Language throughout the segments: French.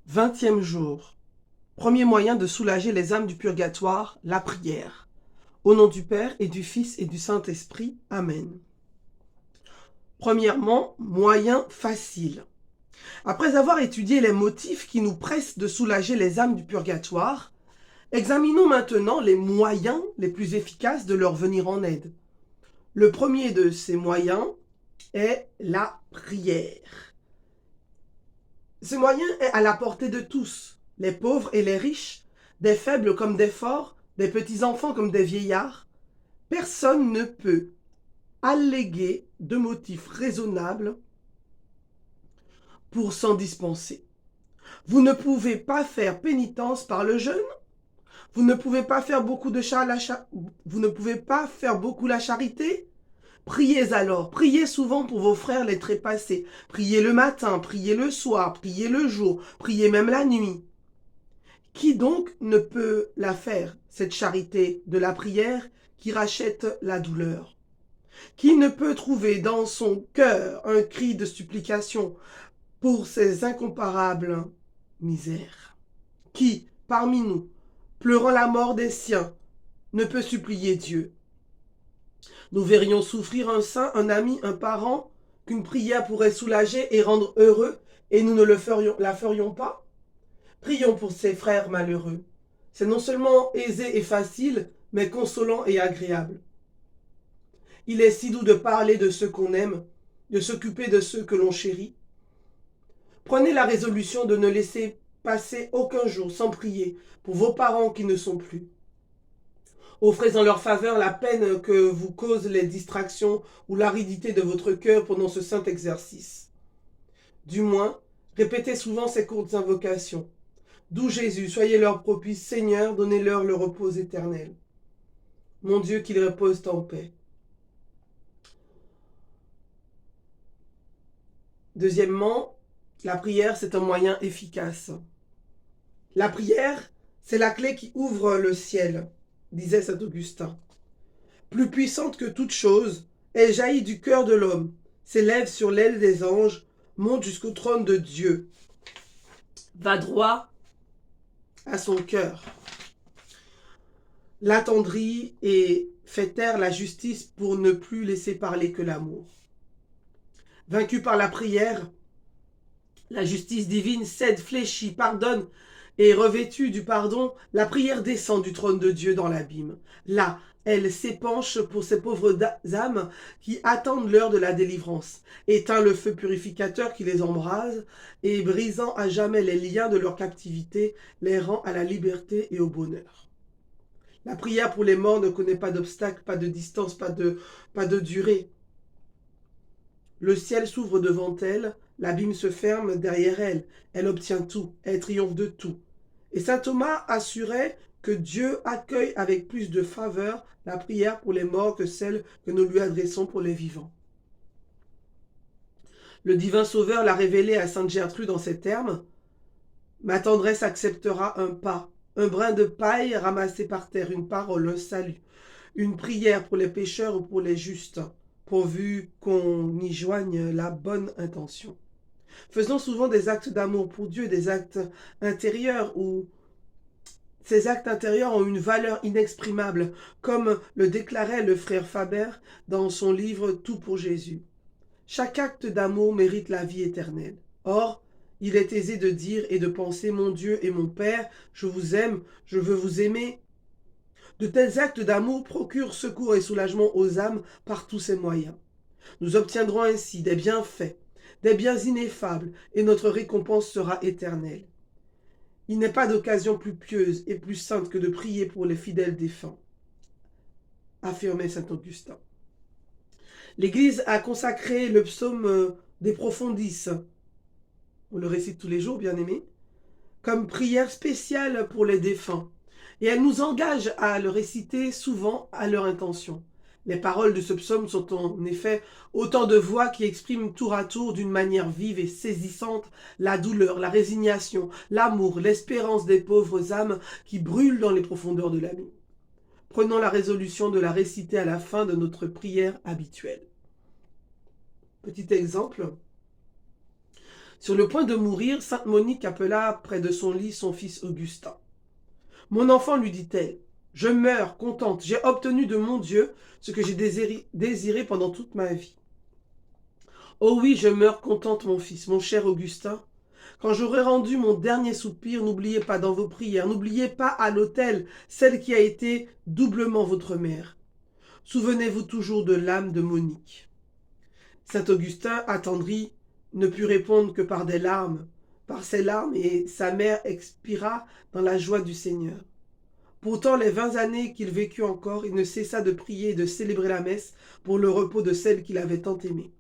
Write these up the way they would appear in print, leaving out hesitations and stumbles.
20e jour. Premier moyen de soulager les âmes du purgatoire, la prière. Au nom du Père et du Fils et du Saint-Esprit. Amen. Premièrement, moyen facile. Après avoir étudié les motifs qui nous pressent de soulager les âmes du purgatoire, examinons maintenant les moyens les plus efficaces de leur venir en aide. Le premier de ces moyens est la prière. Ce moyen est à la portée de tous, les pauvres et les riches, des faibles comme des forts, des petits-enfants comme des vieillards. Personne ne peut alléguer de motifs raisonnables pour s'en dispenser. Vous ne pouvez pas faire pénitence par le jeûne, vous ne pouvez pas faire beaucoup vous ne pouvez pas faire beaucoup la charité. Priez alors, priez souvent pour vos frères les trépassés. Priez le matin, priez le soir, priez le jour, priez même la nuit. Qui donc ne peut la faire, cette charité de la prière qui rachète la douleur? Qui ne peut trouver dans son cœur un cri de supplication pour ses incomparables misères? Qui, parmi nous, pleurant la mort des siens, ne peut supplier Dieu? Nous verrions souffrir un saint, un ami, un parent, qu'une prière pourrait soulager et rendre heureux, et nous ne la ferions pas? Prions pour ces frères malheureux. C'est non seulement aisé et facile, mais consolant et agréable. Il est si doux de parler de ceux qu'on aime, de s'occuper de ceux que l'on chérit. Prenez la résolution de ne laisser passer aucun jour sans prier pour vos parents qui ne sont plus. Offrez en leur faveur la peine que vous causent les distractions ou l'aridité de votre cœur pendant ce saint exercice. Du moins, répétez souvent ces courtes invocations. Doux Jésus, soyez leur propice, Seigneur, donnez-leur le repos éternel. Mon Dieu, qu'ils reposent en paix. Deuxièmement, la prière, c'est un moyen efficace. La prière, c'est la clé qui ouvre le ciel, disait saint Augustin. Plus puissante que toute chose, elle jaillit du cœur de l'homme, s'élève sur l'aile des anges, monte jusqu'au trône de Dieu, va droit à son cœur, l'attendrit et fait taire la justice pour ne plus laisser parler que l'amour. Vaincu par la prière, la justice divine cède, fléchit, pardonne, et revêtue du pardon, la prière descend du trône de Dieu dans l'abîme. Là, elle s'épanche pour ces pauvres âmes qui attendent l'heure de la délivrance, éteint le feu purificateur qui les embrase, et brisant à jamais les liens de leur captivité, les rend à la liberté et au bonheur. La prière pour les morts ne connaît pas d'obstacle, pas de distance, pas de durée. Le ciel s'ouvre devant elle, l'abîme se ferme derrière elle, elle obtient tout, elle triomphe de tout. Et saint Thomas assurait que Dieu accueille avec plus de faveur la prière pour les morts que celle que nous lui adressons pour les vivants. Le divin Sauveur l'a révélé à sainte Gertrude en ces termes: « Ma tendresse acceptera un pas, un brin de paille ramassé par terre, une parole, un salut, une prière pour les pécheurs ou pour les justes, pourvu qu'on y joigne la bonne intention. » Faisons souvent des actes d'amour pour Dieu, des actes intérieurs où ces actes intérieurs ont une valeur inexprimable, comme le déclarait le frère Faber dans son livre Tout pour Jésus. Chaque acte d'amour mérite la vie éternelle. Or, il est aisé de dire et de penser: mon Dieu et mon Père, je vous aime, je veux vous aimer. De tels actes d'amour procurent secours et soulagement aux âmes par tous ces moyens. Nous obtiendrons ainsi des bienfaits, des biens ineffables, et notre récompense sera éternelle. Il n'est pas d'occasion plus pieuse et plus sainte que de prier pour les fidèles défunts, affirmait saint Augustin. L'Église a consacré le psaume des Profondis, on le récite tous les jours, bien aimé, comme prière spéciale pour les défunts, et elle nous engage à le réciter souvent à leur intention. Les paroles de ce psaume sont en effet autant de voix qui expriment tour à tour d'une manière vive et saisissante la douleur, la résignation, l'amour, l'espérance des pauvres âmes qui brûlent dans les profondeurs de l'abîme. Prenons la résolution de la réciter à la fin de notre prière habituelle. Petit exemple. Sur le point de mourir, sainte Monique appela près de son lit son fils Augustin. « Mon enfant, lui dit-elle, je meurs contente, j'ai obtenu de mon Dieu ce que j'ai désiré pendant toute ma vie. Oh oui, je meurs contente, mon fils, mon cher Augustin. Quand j'aurai rendu mon dernier soupir, n'oubliez pas dans vos prières, n'oubliez pas à l'autel celle qui a été doublement votre mère. Souvenez-vous toujours de l'âme de Monique. » Saint Augustin, attendri, ne put répondre que par des larmes, par ses larmes, et sa mère expira dans la joie du Seigneur. Pourtant, les 20 années qu'il vécut encore, il ne cessa de prier et de célébrer la messe pour le repos de celle qu'il avait tant aimée.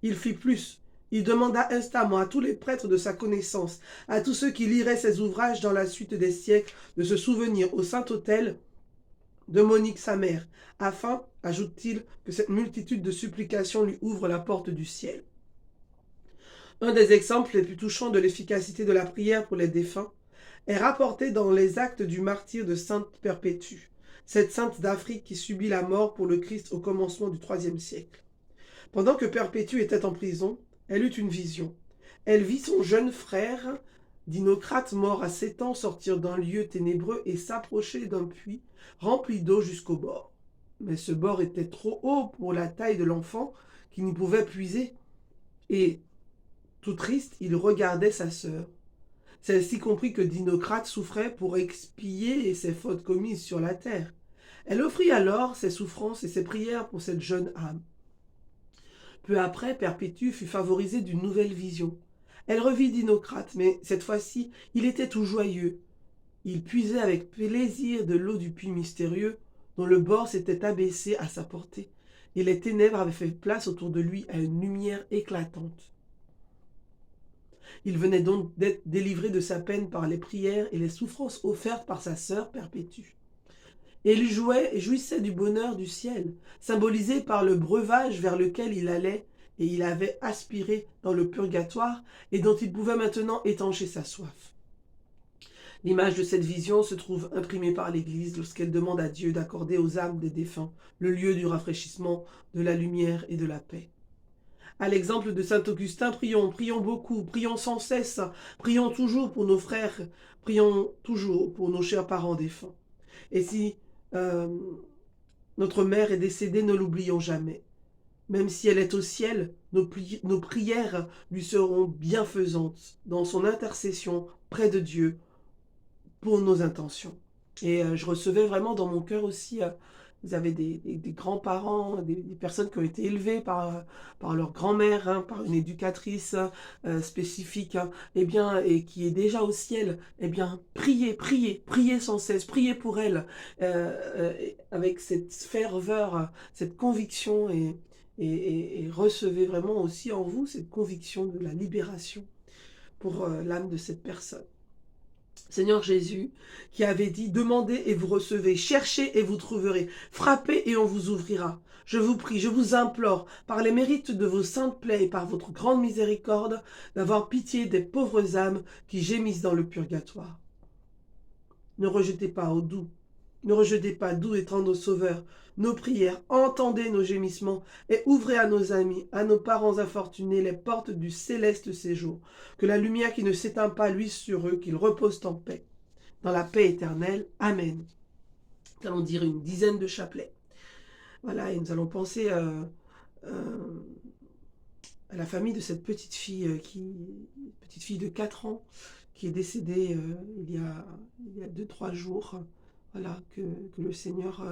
Il fit plus. Il demanda instamment à tous les prêtres de sa connaissance, à tous ceux qui liraient ses ouvrages dans la suite des siècles, de se souvenir au Saint-Autel de Monique sa mère, afin, ajoute-t-il, que cette multitude de supplications lui ouvre la porte du ciel. Un des exemples les plus touchants de l'efficacité de la prière pour les défunts est rapporté dans les actes du martyre de Sainte Perpétue, cette sainte d'Afrique qui subit la mort pour le Christ au commencement du IIIe siècle. Pendant que Perpétue était en prison, elle eut une vision. Elle vit son jeune frère, Dinocrate, mort à 7 ans, sortir d'un lieu ténébreux et s'approcher d'un puits rempli d'eau jusqu'au bord. Mais ce bord était trop haut pour la taille de l'enfant qui n'y pouvait puiser. Et, tout triste, il regardait sa sœur. Celle-ci comprit que Dinocrate souffrait pour expier ses fautes commises sur la terre. Elle offrit alors ses souffrances et ses prières pour cette jeune âme. Peu après, Perpétue fut favorisée d'une nouvelle vision. Elle revit Dinocrate, mais cette fois-ci, il était tout joyeux. Il puisait avec plaisir de l'eau du puits mystérieux, dont le bord s'était abaissé à sa portée, et les ténèbres avaient fait place autour de lui à une lumière éclatante. Il venait donc d'être délivré de sa peine par les prières et les souffrances offertes par sa sœur Perpétue. Et il jouissait du bonheur du ciel, symbolisé par le breuvage vers lequel il allait et il avait aspiré dans le purgatoire et dont il pouvait maintenant étancher sa soif. L'image de cette vision se trouve imprimée par l'Église lorsqu'elle demande à Dieu d'accorder aux âmes des défunts le lieu du rafraîchissement, de la lumière et de la paix. À l'exemple de saint Augustin, prions, prions beaucoup, prions sans cesse, prions toujours pour nos frères, prions toujours pour nos chers parents défunts. Et si notre mère est décédée, ne l'oublions jamais. Même si elle est au ciel, nos prières lui seront bienfaisantes dans son intercession près de Dieu pour nos intentions. Et je recevais vraiment dans mon cœur aussi, vous avez des grands-parents, des personnes qui ont été élevées par leur grand-mère, hein, par une éducatrice spécifique, hein, et qui est déjà au ciel. Priez sans cesse, priez pour elle, avec cette ferveur, cette conviction, et recevez vraiment aussi en vous cette conviction de la libération pour l'âme de cette personne. Seigneur Jésus, qui avait dit « Demandez et vous recevez, cherchez et vous trouverez, frappez et on vous ouvrira. Je vous prie, je vous implore, par les mérites de vos saintes plaies et par votre grande miséricorde, d'avoir pitié des pauvres âmes qui gémissent dans le purgatoire. Ne rejetez pas, ô doux, ne rejetez pas, doux et tendre Sauveur, nos prières, entendez nos gémissements et ouvrez à nos amis, à nos parents infortunés, les portes du céleste séjour. Que la lumière qui ne s'éteint pas luise sur eux, qu'ils reposent en paix, dans la paix éternelle. Amen. Nous allons dire une dizaine de chapelets. Voilà, et nous allons penser à la famille de cette petite fille de 4 ans qui est décédée il y a 2-3 jours. Voilà, que le Seigneur,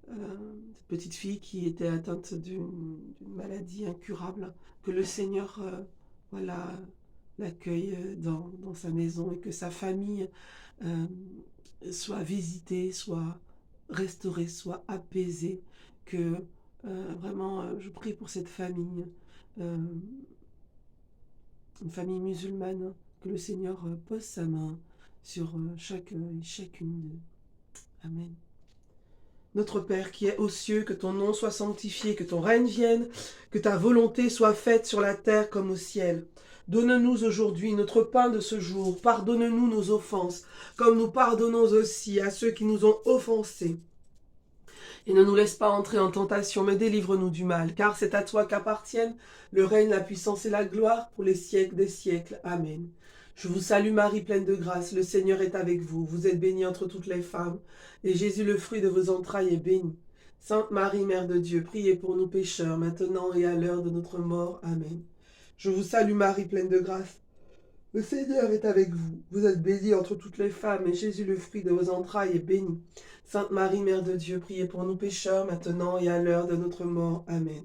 cette petite fille qui était atteinte d'une maladie incurable, que le Seigneur l'accueille dans sa maison et que sa famille soit visitée, soit restaurée, soit apaisée, que vraiment je prie pour cette famille, une famille musulmane, que le Seigneur pose sa main sur chacune d'eux. Amen. Notre Père qui es aux cieux, que ton nom soit sanctifié, que ton règne vienne, que ta volonté soit faite sur la terre comme au ciel. Donne-nous aujourd'hui notre pain de ce jour. Pardonne-nous nos offenses, comme nous pardonnons aussi à ceux qui nous ont offensés. Et ne nous laisse pas entrer en tentation, mais délivre-nous du mal, car c'est à toi qu'appartiennent le règne, la puissance et la gloire pour les siècles des siècles. Amen. Je vous salue Marie, pleine de grâce, le Seigneur est avec vous. Vous êtes bénie entre toutes les femmes, et Jésus, le fruit de vos entrailles, est béni. Sainte Marie, Mère de Dieu, priez pour nous pécheurs, maintenant et à l'heure de notre mort. Amen. Je vous salue Marie, pleine de grâce. Le Seigneur est avec vous. Vous êtes bénie entre toutes les femmes, et Jésus, le fruit de vos entrailles, est béni. Sainte Marie, Mère de Dieu, priez pour nous pécheurs, maintenant et à l'heure de notre mort. Amen.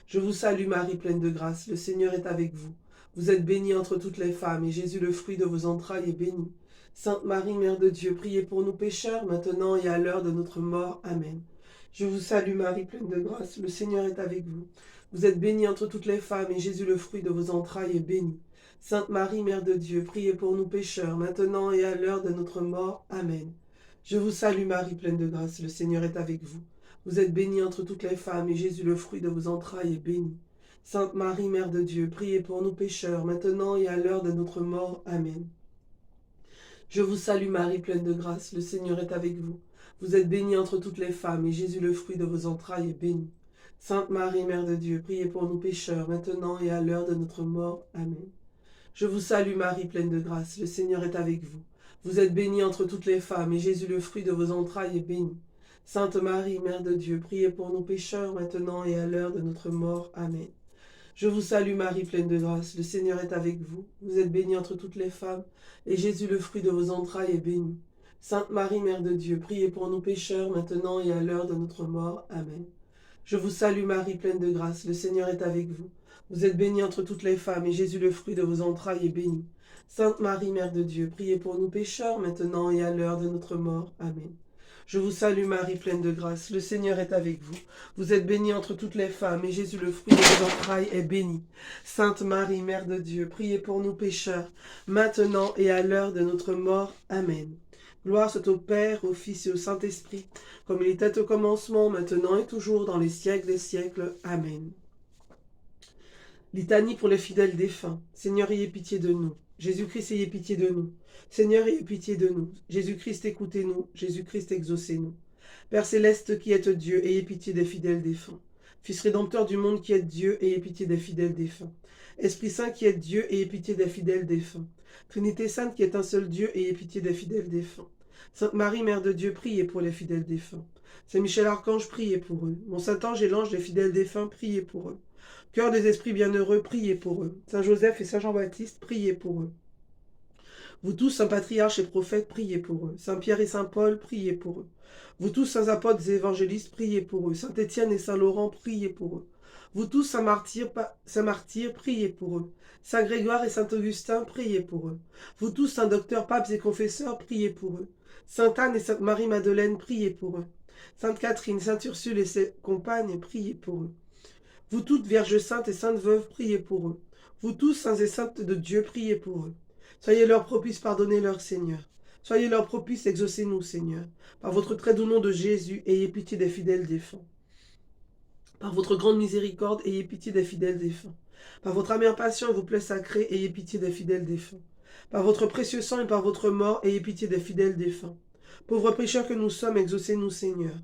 Je vous salue Marie, pleine de grâce. Le Seigneur est avec vous. Vous êtes bénie entre toutes les femmes, et Jésus, le fruit de vos entrailles, est béni. Sainte Marie, Mère de Dieu, priez pour nous pécheurs, maintenant et à l'heure de notre mort. Amen. Je vous salue Marie, pleine de grâce. Le Seigneur est avec vous. Vous êtes bénie entre toutes les femmes, et Jésus, le fruit de vos entrailles, est béni. Sainte Marie, Mère de Dieu, priez pour nous pécheurs, maintenant et à l'heure de notre mort. Amen. Je vous salue Marie, pleine de grâce, le Seigneur est avec vous. Vous êtes bénie entre toutes les femmes, et Jésus, le fruit de vos entrailles, est béni. Sainte Marie, Mère de Dieu, priez pour nous pécheurs, maintenant et à l'heure de notre mort. Amen. Je vous salue Marie, pleine de grâce, le Seigneur est avec vous. Vous êtes bénie entre toutes les femmes, et Jésus, le fruit de vos entrailles, est béni. Sainte Marie, Mère de Dieu, priez pour nous pécheurs, maintenant et à l'heure de notre mort. Amen. Je vous salue Marie, pleine de grâce, le Seigneur est avec vous. Vous êtes bénie entre toutes les femmes, et Jésus, le fruit de vos entrailles, est béni. Sainte Marie, Mère de Dieu, priez pour nous pécheurs, maintenant et à l'heure de notre mort. Amen. Je vous salue Marie, pleine de grâce, le Seigneur est avec vous. Vous êtes bénie entre toutes les femmes, et Jésus, le fruit de vos entrailles, est béni. Sainte Marie, Mère de Dieu, priez pour nous pécheurs, maintenant et à l'heure de notre mort. Amen. Je vous salue Marie, pleine de grâce, le Seigneur est avec vous. Vous êtes bénie entre toutes les femmes, et Jésus, le fruit de vos entrailles, est béni. Sainte Marie, Mère de Dieu, priez pour nous pécheurs, maintenant et à l'heure de notre mort. Amen. Je vous salue Marie, pleine de grâce, le Seigneur est avec vous. Vous êtes bénie entre toutes les femmes, et Jésus, le fruit de vos entrailles, est béni. Sainte Marie, Mère de Dieu, priez pour nous pécheurs, maintenant et à l'heure de notre mort. Amen. Gloire soit au Père, au Fils et au Saint-Esprit, comme il était au commencement, maintenant et toujours, dans les siècles des siècles. Amen. Litanie pour les fidèles défunts. Seigneur, ayez pitié de nous. Jésus-Christ, ayez pitié de nous. Seigneur, ayez pitié de nous. Jésus-Christ, écoutez-nous. Jésus-Christ, exaucez-nous. Père céleste qui êtes Dieu, ayez pitié des fidèles défunts. Fils rédempteur du monde qui êtes Dieu, ayez pitié des fidèles défunts. Esprit Saint qui êtes Dieu, ayez pitié des fidèles défunts. Trinité Sainte qui est un seul Dieu, ayez pitié des fidèles défunts. Sainte Marie, Mère de Dieu, priez pour les fidèles défunts. Saint Michel Archange, priez pour eux. Mon Saint-Ange et l'ange des fidèles défunts, priez pour eux. Cœur des esprits bienheureux, priez pour eux. Saint Joseph et Saint Jean-Baptiste, priez pour eux. Vous tous, saints patriarches et prophètes, priez pour eux. Saint Pierre et Saint Paul, priez pour eux. Vous tous, saints apôtres et évangélistes, priez pour eux. Saint Étienne et Saint Laurent, priez pour eux. Vous tous, saints martyrs, priez pour eux. Saint Grégoire et Saint Augustin, priez pour eux. Vous tous, saints docteurs, papes et confesseurs, priez pour eux. Sainte Anne et Sainte Marie-Madeleine, priez pour eux. Sainte Catherine, Sainte Ursule et ses compagnes, priez pour eux. Vous toutes, Vierges saintes et saintes veuves, priez pour eux. Vous tous, saints et saintes de Dieu, priez pour eux. Soyez leur propices, pardonnez-leur, Seigneur. Soyez leur propices, exaucez-nous, Seigneur. Par votre très doux nom de Jésus, ayez pitié des fidèles défunts. Par votre grande miséricorde, ayez pitié des fidèles défunts. Par votre amère passion et vos plaies sacrées, ayez pitié des fidèles défunts. Par votre précieux sang et par votre mort, ayez pitié des fidèles défunts. Pauvres pécheurs que nous sommes, exaucez-nous, Seigneur.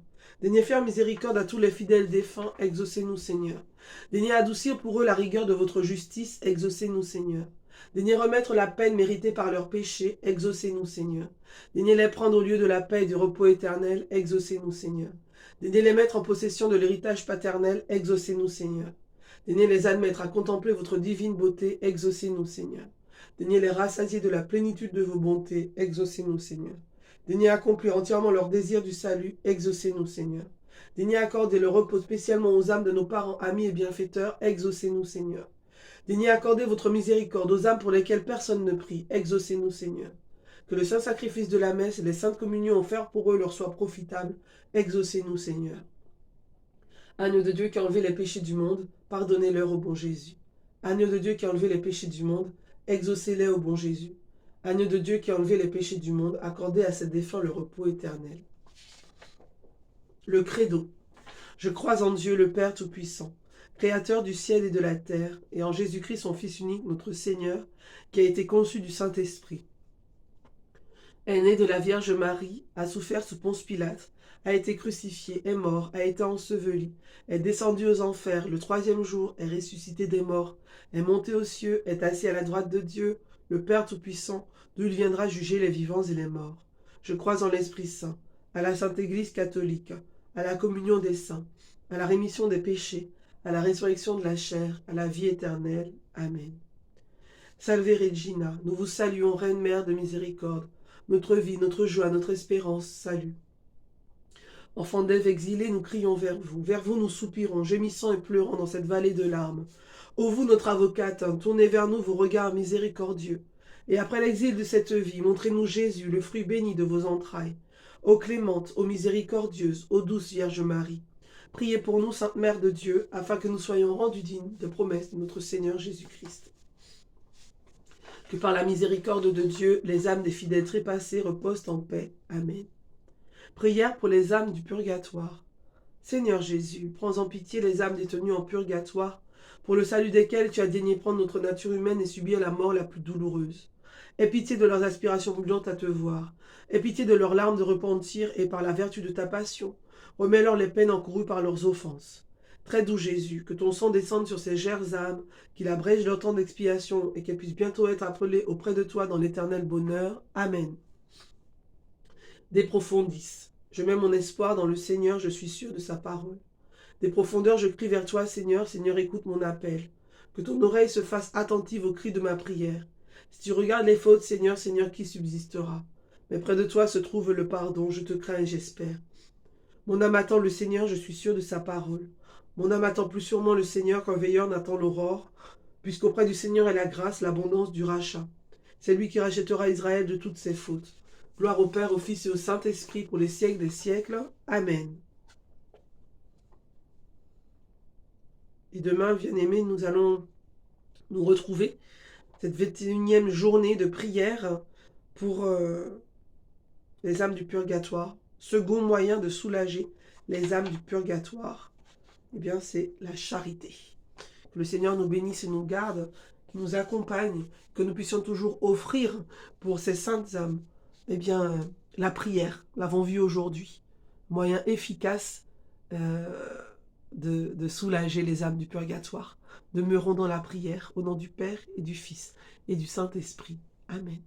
Daignez faire miséricorde à tous les fidèles défunts, exaucez-nous, Seigneur. Daignez adoucir pour eux la rigueur de votre justice, exaucez-nous, Seigneur. Daignez remettre la peine méritée par leurs péchés, exaucez-nous, Seigneur. Daignez les prendre au lieu de la paix et du repos éternel, exaucez-nous, Seigneur. Daignez les mettre en possession de l'héritage paternel, exaucez-nous, Seigneur. Daignez les admettre à contempler votre divine beauté, exaucez-nous, Seigneur. Daignez les rassasier de la plénitude de vos bontés, exaucez-nous, Seigneur. Daignez accomplir entièrement leur désir du salut, exaucez-nous, Seigneur. Daignez accorder le repos spécialement aux âmes de nos parents, amis et bienfaiteurs, exaucez-nous, Seigneur. Daignez accorder votre miséricorde aux âmes pour lesquelles personne ne prie, exaucez-nous, Seigneur. Que le saint sacrifice de la messe et les saintes communions offertes pour eux leur soient profitables, exaucez-nous, Seigneur. Agneau de Dieu qui a enlevé les péchés du monde, pardonnez-leur au bon Jésus. Agneau de Dieu qui a enlevé les péchés du monde, exaucez-les au bon Jésus. Agneau de Dieu qui a enlevé les péchés du monde, accordez à ses défunts le repos éternel. Le credo. Je crois en Dieu le Père Tout-Puissant, Créateur du ciel et de la terre, et en Jésus-Christ son Fils unique, notre Seigneur, qui a été conçu du Saint-Esprit. est né de la Vierge Marie, a souffert sous Ponce Pilate, a été crucifié, est mort, a été enseveli, est descendu aux enfers, le troisième jour est ressuscité des morts, est monté aux cieux, est assis à la droite de Dieu, le Père Tout-Puissant, d'où il viendra juger les vivants et les morts. Je crois en l'Esprit Saint, à la Sainte Église catholique, à la communion des saints, à la rémission des péchés, à la résurrection de la chair, à la vie éternelle. Amen. Salve Regina, nous vous saluons, Reine Mère de miséricorde, notre vie, notre joie, notre espérance, salut. Enfants d'Ève exilés, nous crions vers vous nous soupirons, gémissant et pleurant dans cette vallée de larmes. Ô vous, notre avocate, tournez vers nous vos regards miséricordieux. Et après l'exil de cette vie, montrez-nous Jésus, le fruit béni de vos entrailles. Ô clémente, ô miséricordieuse, ô douce Vierge Marie, priez pour nous, Sainte Mère de Dieu, afin que nous soyons rendus dignes de promesses de notre Seigneur Jésus-Christ. Que par la miséricorde de Dieu, les âmes des fidèles trépassés reposent en paix. Amen. Prière pour les âmes du purgatoire. Seigneur Jésus, prends en pitié les âmes détenues en purgatoire, pour le salut desquelles tu as daigné prendre notre nature humaine et subir la mort la plus douloureuse. Aie pitié de leurs aspirations brûlantes à te voir. Aie pitié de leurs larmes de repentir et par la vertu de ta passion, remets-leur les peines encourues par leurs offenses. Très doux Jésus, que ton sang descende sur ces chères âmes, qu'il abrège leur temps d'expiation et qu'elles puissent bientôt être appelées auprès de toi dans l'éternel bonheur. Amen. De profundis. Je mets mon espoir dans le Seigneur, je suis sûr de sa parole. Des profondeurs, je crie vers toi, Seigneur. Seigneur, écoute mon appel. Que ton oreille se fasse attentive au cri de ma prière. Si tu regardes les fautes, Seigneur, Seigneur, qui subsistera? Mais près de toi se trouve le pardon, je te crains et j'espère. Mon âme attend le Seigneur, je suis sûr de sa parole. Mon âme attend plus sûrement le Seigneur qu'un veilleur n'attend l'aurore, puisqu'auprès du Seigneur est la grâce, l'abondance du rachat. C'est lui qui rachètera Israël de toutes ses fautes. Gloire au Père, au Fils et au Saint-Esprit pour les siècles des siècles. Amen. Et demain, bien-aimés, nous allons nous retrouver cette 21e journée de prière pour les âmes du purgatoire. Second moyen de soulager les âmes du purgatoire, eh bien, c'est la charité. Que le Seigneur nous bénisse et nous garde, qu'il nous accompagne, que nous puissions toujours offrir pour ces saintes âmes, eh bien, la prière, l'avons vu aujourd'hui, moyen efficace de soulager les âmes du purgatoire. Demeurons dans la prière, au nom du Père et du Fils et du Saint-Esprit. Amen.